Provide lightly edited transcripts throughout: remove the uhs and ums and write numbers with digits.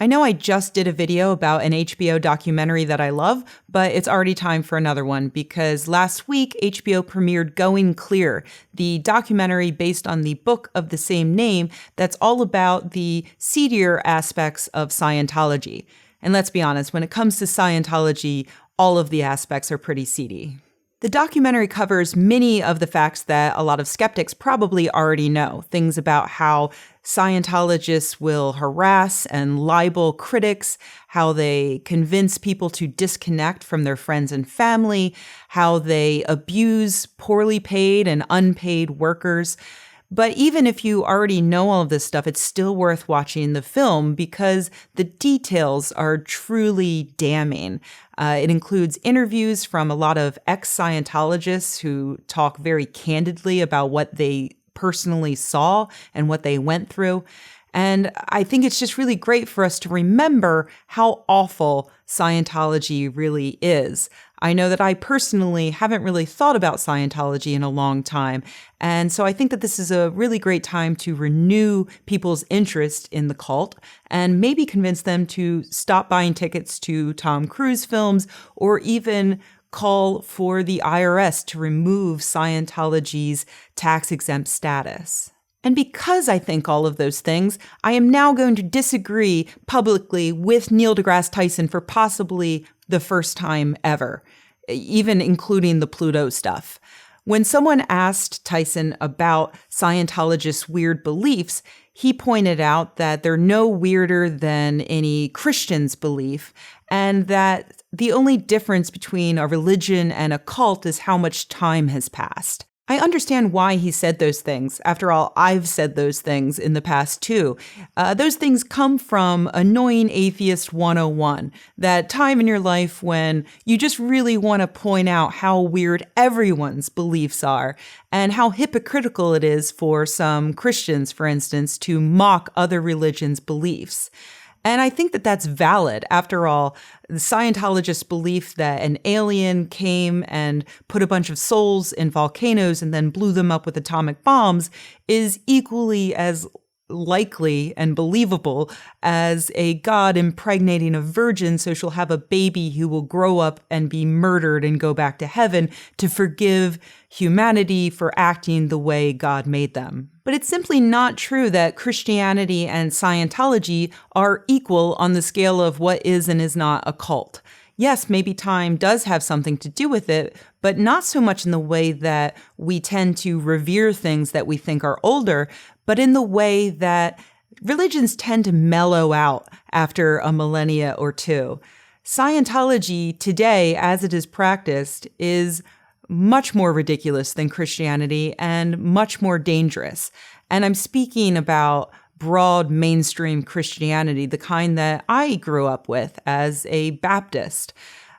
I know I just did a video about an HBO documentary that I love, but it's already time for another one because last week HBO premiered Going Clear, the documentary based on the book of the same name that's all about the seedier aspects of Scientology. And let's be honest, when it comes to Scientology, all of the aspects are pretty seedy. The documentary covers many of the facts that a lot of skeptics probably already know. Things about how Scientologists will harass and libel critics, how they convince people to disconnect from their friends and family, how they abuse poorly paid and unpaid workers. But even if you already know all of this stuff, it's still worth watching the film because the details are truly damning. It includes interviews from a lot of ex-Scientologists who talk very candidly about what they personally saw and what they went through. And I think it's just really great for us to remember how awful Scientology really is. I know that I personally haven't really thought about Scientology in a long time. And so I think that this is a really great time to renew people's interest in the cult and maybe convince them to stop buying tickets to Tom Cruise films or even call for the IRS to remove Scientology's tax-exempt status. And because I think all of those things, I am now going to disagree publicly with Neil deGrasse Tyson for possibly the first time ever, even including the Pluto stuff. When someone asked Tyson about Scientologists' weird beliefs, he pointed out that they're no weirder than any Christian's belief, and that the only difference between a religion and a cult is how much time has passed. I understand why he said those things. After all, I've said those things in the past too. Those things come from Annoying Atheist 101, that time in your life when you just really want to point out how weird everyone's beliefs are and how hypocritical it is for some Christians, for instance, to mock other religions' beliefs. And I think that that's valid. After all, the Scientologists' belief that an alien came and put a bunch of souls in volcanoes and then blew them up with atomic bombs is equally as likely and believable as a god impregnating a virgin so she'll have a baby who will grow up and be murdered and go back to heaven to forgive humanity for acting the way God made them. But it's simply not true that Christianity and Scientology are equal on the scale of what is and is not a cult. Yes, maybe time does have something to do with it, but not so much in the way that we tend to revere things that we think are older, but in the way that religions tend to mellow out after a millennia or two. Scientology today, as it is practiced, is much more ridiculous than Christianity and much more dangerous. And I'm speaking about broad mainstream Christianity, the kind that I grew up with as a Baptist.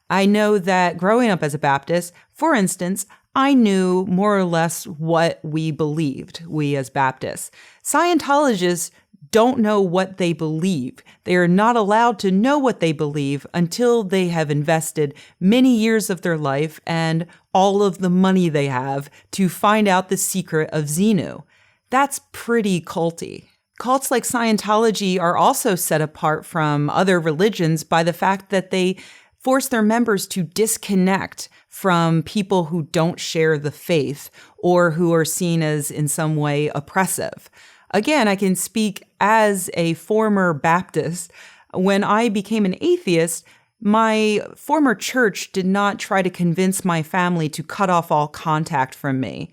I know that growing up as a Baptist, for instance, I knew more or less what we believed, we as Baptists. Scientologists don't know what they believe. They are not allowed to know what they believe until they have invested many years of their life and all of the money they have to find out the secret of Xenu. That's pretty culty. Cults like Scientology are also set apart from other religions by the fact that they force their members to disconnect from people who don't share the faith or who are seen as in some way oppressive. Again, I can speak as a former Baptist. When I became an atheist, my former church did not try to convince my family to cut off all contact from me.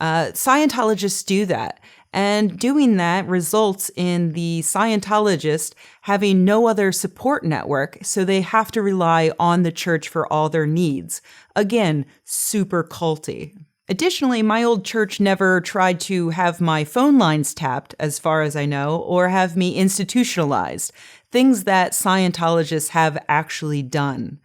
Scientologists do that. And doing that results in the Scientologist having no other support network, so they have to rely on the church for all their needs. Again, super culty. Additionally, my old church never tried to have my phone lines tapped, as far as I know, or have me institutionalized, things that Scientologists have actually done.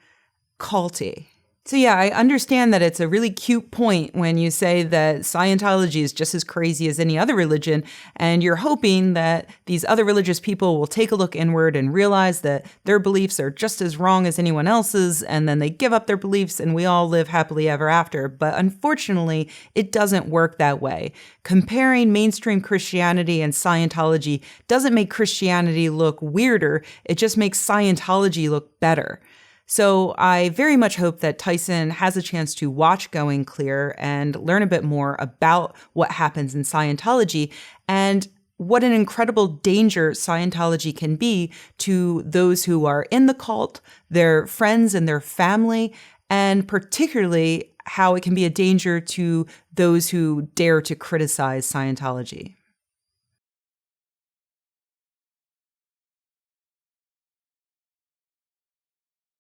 Culty. So, yeah, I understand that it's a really cute point when you say that Scientology is just as crazy as any other religion, and you're hoping that these other religious people will take a look inward and realize that their beliefs are just as wrong as anyone else's, and then they give up their beliefs and we all live happily ever after. But unfortunately, it doesn't work that way. Comparing mainstream Christianity and Scientology doesn't make Christianity look weirder, it just makes Scientology look better. So I very much hope that Tyson has a chance to watch Going Clear and learn a bit more about what happens in Scientology and what an incredible danger Scientology can be to those who are in the cult, their friends and their family, and particularly how it can be a danger to those who dare to criticize Scientology.